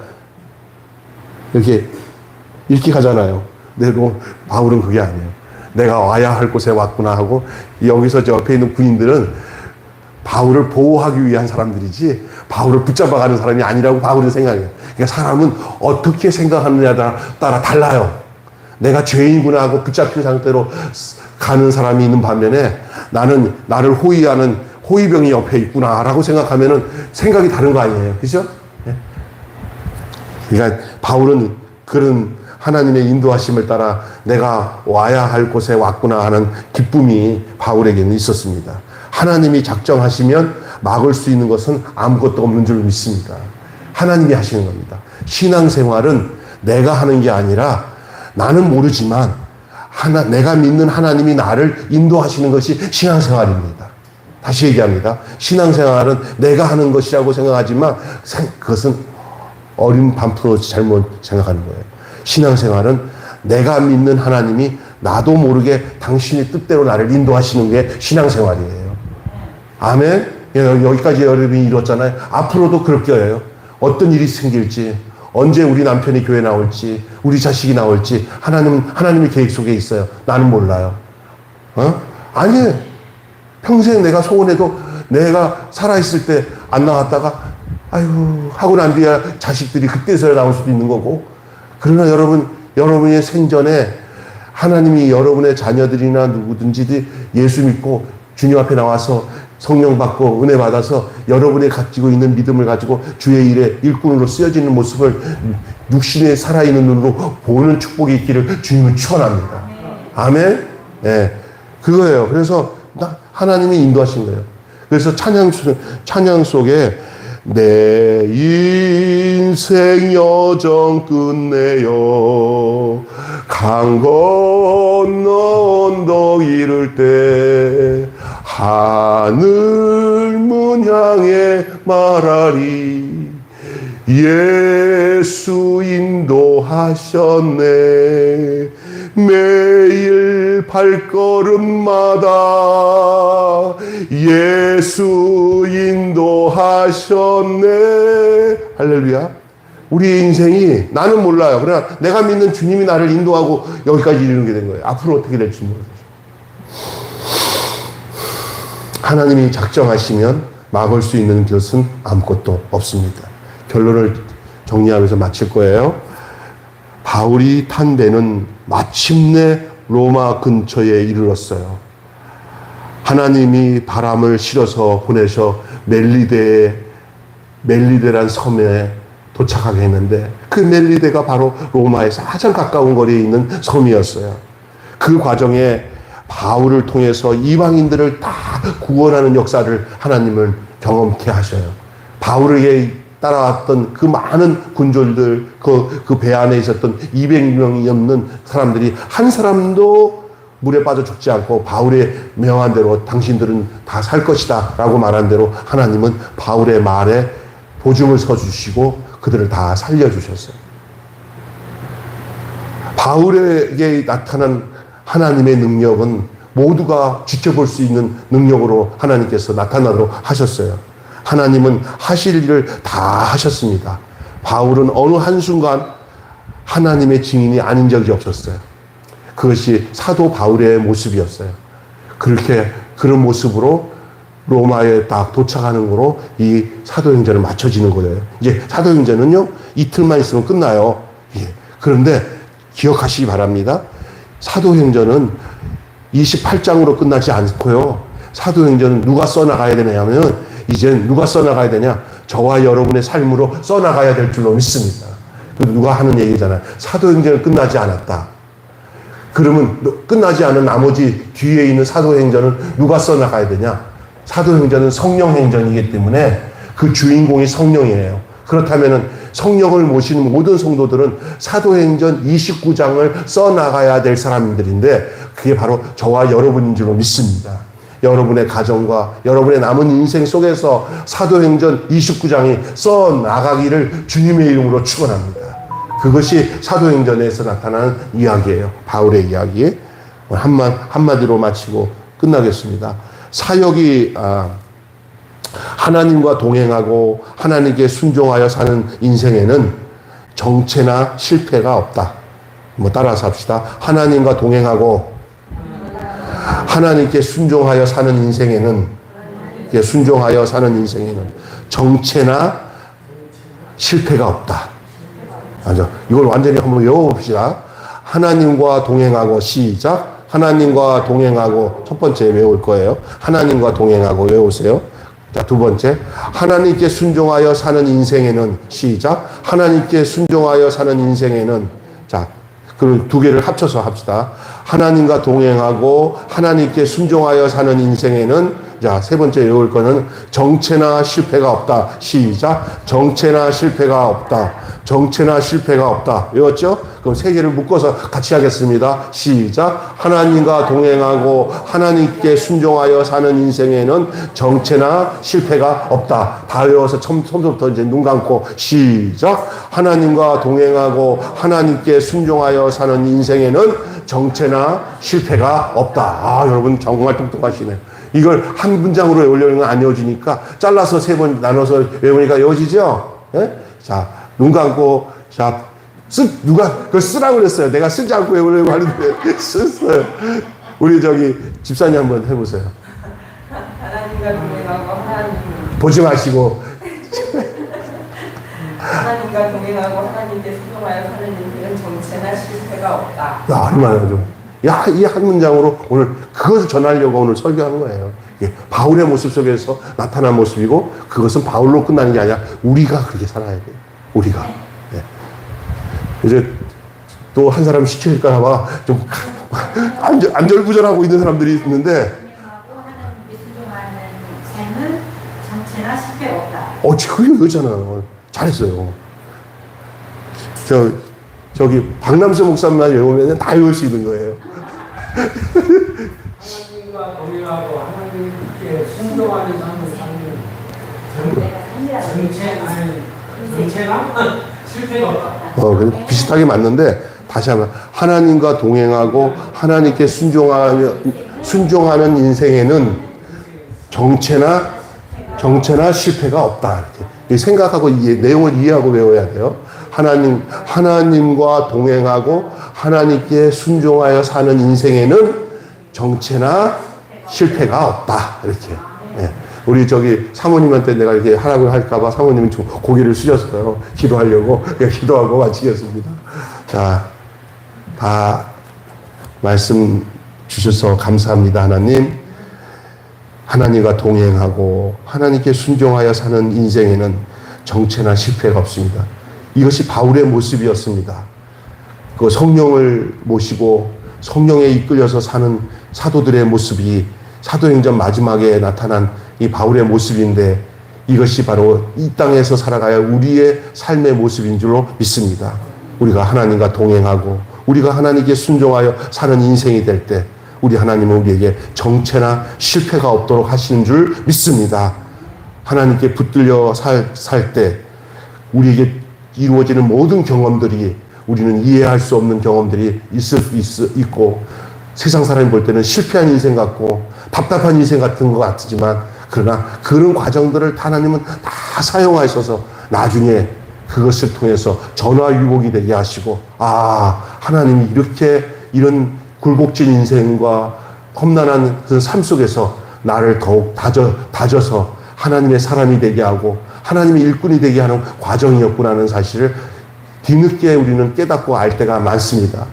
이렇게 가잖아요. 근데 바울은 그게 아니에요. 내가 와야 할 곳에 왔구나 하고 여기서 저 옆에 있는 군인들은 바울을 보호하기 위한 사람들이지 바울을 붙잡아가는 사람이 아니라고 바울은 생각해요. 그러니까 사람은 어떻게 생각하느냐에 따라 달라요. 내가 죄인이구나 하고 붙잡힌 상태로 가는 사람이 있는 반면에 나는 나를 호위하는 호위병이 옆에 있구나라고 생각하면은 생각이 다른 거 아니에요. 그죠? 그러니까 바울은 그런 하나님의 인도하심을 따라 내가 와야 할 곳에 왔구나 하는 기쁨이 바울에게는 있었습니다. 하나님이 작정하시면 막을 수 있는 것은 아무것도 없는 줄 믿습니다. 하나님이 하시는 겁니다. 신앙생활은 내가 하는 게 아니라 나는 모르지만 내가 믿는 하나님이 나를 인도하시는 것이 신앙생활입니다. 다시 얘기합니다. 신앙생활은 내가 하는 것이라고 생각하지만 그것은 어린 반프로 잘못 생각하는 거예요. 신앙생활은 내가 믿는 하나님이 나도 모르게 당신의 뜻대로 나를 인도하시는 게 신앙생활이에요. 아멘? 여기까지 여러분이 이뤘잖아요. 앞으로도 그럴 거예요. 어떤 일이 생길지, 언제 우리 남편이 교회 나올지, 우리 자식이 나올지, 하나님의 계획 속에 있어요. 나는 몰라요. 아니에요. 평생 내가 소원해도 내가 살아있을 때 안 나왔다가, 아이고, 하고 난 뒤에 자식들이 그때서야 나올 수도 있는 거고. 그러나 여러분의 생전에 하나님이 여러분의 자녀들이나 누구든지 예수 믿고 주님 앞에 나와서 성령 받고 은혜 받아서 여러분이 가지고 있는 믿음을 가지고 주의 일에 일꾼으로 쓰여지는 모습을 육신에 살아있는 눈으로 보는 축복이 있기를 주님은 축원합니다. 아멘? 네. 그거예요. 그래서 하나님이 인도하신 거예요. 그래서 찬양 속에 내 인생 여정 끝내요 강 건너 언덕 이를 때 하늘 문 향해 말하리 예수 인도하셨네 매일 발걸음마다 예수 인도하셨네 할렐루야. 우리 인생이 나는 몰라요. 그러나 내가 믿는 주님이 나를 인도하고 여기까지 이르게 된 거예요. 앞으로 어떻게 될지 모르겠어요. 하나님이 작정하시면 막을 수 있는 것은 아무것도 없습니다. 결론을 정리하면서 마칠 거예요. 바울이 탄 배는 마침내 로마 근처에 이르렀어요. 하나님이 바람을 실어서 보내셔 멜리데란 섬에 도착하게 했는데 그 멜리데가 바로 로마에서 가장 가까운 거리에 있는 섬이었어요. 그 과정에 바울을 통해서 이방인들을 다 구원하는 역사를 하나님은 경험케 하셔요. 바울에게 따라왔던 그 많은 군졸들, 그 배 안에 있었던 200명이 넘는 사람들이 한 사람도 물에 빠져 죽지 않고 바울의 명한 대로 당신들은 다 살 것이다 라고 말한 대로 하나님은 바울의 말에 보증을 서주시고 그들을 다 살려주셨어요. 바울에게 나타난 하나님의 능력은 모두가 지켜볼 수 있는 능력으로 하나님께서 나타나도록 하셨어요. 하나님은 하실 일을 다 하셨습니다. 바울은 어느 한순간 하나님의 증인이 아닌 적이 없었어요. 그것이 사도 바울의 모습이었어요. 그런 모습으로 로마에 딱 도착하는 거로 이 사도행전은 맞춰지는 거예요. 이제 사도행전은요, 이틀만 있으면 끝나요. 예. 그런데 기억하시기 바랍니다. 사도행전은 28장으로 끝나지 않고요. 사도행전은 누가 써나가야 되냐면, 이젠 누가 써나가야 되냐? 저와 여러분의 삶으로 써나가야 될 줄로 믿습니다. 누가 하는 얘기잖아요. 사도행전은 끝나지 않았다. 그러면 끝나지 않은 나머지 뒤에 있는 사도행전은 누가 써나가야 되냐? 사도행전은 성령행전이기 때문에 그 주인공이 성령이에요. 그렇다면 성령을 모시는 모든 성도들은 사도행전 29장을 써나가야 될 사람들인데 그게 바로 저와 여러분인 줄로 믿습니다. 여러분의 가정과 여러분의 남은 인생 속에서 사도행전 29장이 써나가기를 주님의 이름으로 축원합니다. 그것이 사도행전에서 나타나는 이야기예요. 바울의 이야기. 한마디로 마치고 끝나겠습니다. 사역이 하나님과 동행하고 하나님께 순종하여 사는 인생에는 정체나 실패가 없다. 따라서 합시다. 하나님과 동행하고 하나님께 순종하여 사는 인생에는 정체나 실패가 없다. 맞아. 이걸 완전히 한번 외워봅시다. 하나님과 동행하고 시작. 하나님과 동행하고 첫 번째 외울 거예요. 하나님과 동행하고 외우세요. 자, 두 번째. 하나님께 순종하여 사는 인생에는 시작. 하나님께 순종하여 사는 인생에는 자, 그 두 개를 합쳐서 합시다. 하나님과 동행하고 하나님께 순종하여 사는 인생에는 자, 세 번째 외울 거는 정체나 실패가 없다. 시작. 정체나 실패가 없다. 정체나 실패가 없다. 외웠죠? 그럼 세 개를 묶어서 같이 하겠습니다. 시작. 하나님과 동행하고 하나님께 순종하여 사는 인생에는 정체나 실패가 없다. 다 외워서 처음부터 이제 눈 감고 시작. 하나님과 동행하고 하나님께 순종하여 사는 인생에는 정체나 실패가 없다. 아, 여러분 정말 똑똑하시네. 이걸 한 문장으로 외우려는 건 안 외워지니까 잘라서 세 번 나눠서 외우니까 외워지죠? 예? 자, 눈 감고, 자, 누가 그걸 쓰라고 그랬어요. 내가 쓰지 않고 외우려고 하는데 썼어요. 우리 집사님 한번 해보세요. 하나님과 동행하고 하나님 보지 마시고. 하나님과 동행하고 하나님께 순종하여 사는 인생은 정체나 실패가 없다. 야, 얼마나 좀. 야, 이 한 문장으로 오늘 그것을 전하려고 오늘 설교하는 거예요. 예, 바울의 모습 속에서 나타난 모습이고 그것은 바울로 끝나는 게 아니라 우리가 그렇게 살아야 돼요. 우리가. 예. 이제 또 한 사람 시킬까 봐 좀 안절부절하고 있는 사람들이 있는데 하나님께 순종하는 삶은 정체나 정체나 실패가 없다. 그게 이거잖아요. 잘했어요. 저기 박남수 목사님만 외우면 다 외울 수 있는 거예요. 하나님과 동행하고 하나님께 순종하는 삶을 정체나 실패가 없다. 비슷하게 맞는데 다시 한번 하나님과 동행하고 하나님께 순종하는 인생에는 정체나 실패가 없다. 이렇게 생각하고 내용을 이해하고 외워야 돼요. 하나님과 동행하고 하나님께 순종하여 사는 인생에는 정체나 실패가 없다. 이렇게. 예. 우리 사모님한테 내가 이렇게 하라고 할까봐 사모님이 좀 고개를 숙였어요. 기도하려고. 기도하고 마치겠습니다. 자, 다 말씀 주셔서 감사합니다, 하나님. 하나님과 동행하고 하나님께 순종하여 사는 인생에는 정체나 실패가 없습니다. 이것이 바울의 모습이었습니다. 그 성령을 모시고 성령에 이끌려서 사는 사도들의 모습이 사도행전 마지막에 나타난 이 바울의 모습인데 이것이 바로 이 땅에서 살아가야 우리의 삶의 모습인 줄로 믿습니다. 우리가 하나님과 동행하고 우리가 하나님께 순종하여 사는 인생이 될 때 우리 하나님은 우리에게 정체나 실패가 없도록 하시는 줄 믿습니다. 하나님께 붙들려 살 때 우리에게 이루어지는 모든 경험들이 우리는 이해할 수 없는 경험들이 있고 세상 사람이 볼 때는 실패한 인생 같고 답답한 인생 같은 것 같지만 그러나 그런 과정들을 하나님은 다 사용하셔서 나중에 그것을 통해서 전화유복이 되게 하시고 하나님이 이런 굴곡진 인생과 험난한 그 삶 속에서 나를 더욱 다져서 하나님의 사람이 되게 하고 하나님의 일꾼이 되게 하는 과정이었구나 하는 사실을 뒤늦게 우리는 깨닫고 알 때가 많습니다.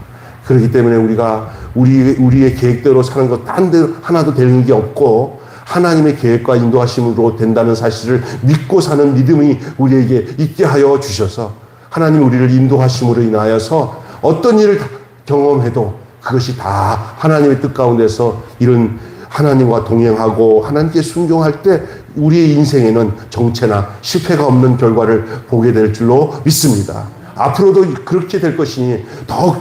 그렇기 때문에 우리가 우리의 계획대로 사는 것 딴 데 하나도 되는 게 없고 하나님의 계획과 인도하심으로 된다는 사실을 믿고 사는 믿음이 우리에게 있게 하여 주셔서 하나님이 우리를 인도하심으로 인하여서 어떤 일을 경험해도 그것이 다 하나님의 뜻 가운데서 이런 하나님과 동행하고 하나님께 순종할 때 우리의 인생에는 정체나 실패가 없는 결과를 보게 될 줄로 믿습니다. 앞으로도 그렇게 될 것이니 더욱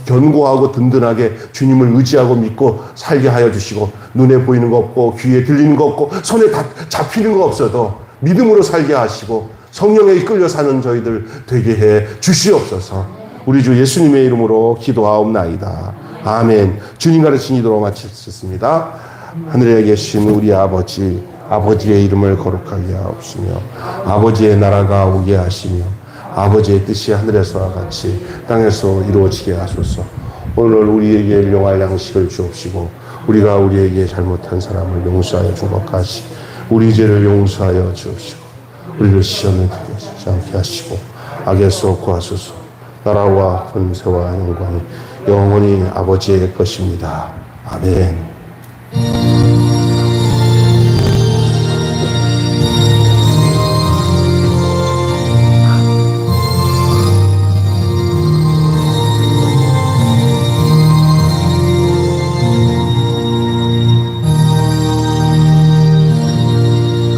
견고하고 든든하게 주님을 의지하고 믿고 살게 하여 주시고 눈에 보이는 거 없고 귀에 들리는 거 없고 손에 잡히는 거 없어도 믿음으로 살게 하시고 성령에 이끌려 사는 저희들 되게 해 주시옵소서. 우리 주 예수님의 이름으로 기도하옵나이다. 아멘. 주님 가르친 기도로 마치겠습니다. 하늘에 계신 우리 아버지의 이름을 거룩하게 하옵시며 아버지의 나라가 오게 하시며 아버지의 뜻이 하늘에서와 같이 땅에서 이루어지게 하소서. 오늘 우리에게 일용할 양식을 주옵시고 우리가 우리에게 잘못한 사람을 용서하여 준 것 같이 우리 죄를 용서하여 주옵시고 우리를 시험에 들이지 않게 하시고 악에서 구하소서. 나라와 권세와 영광이 영원히 아버지의 것입니다. 아멘.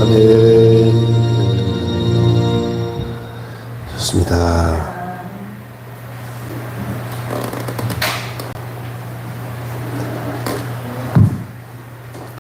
아멘. 좋습니다.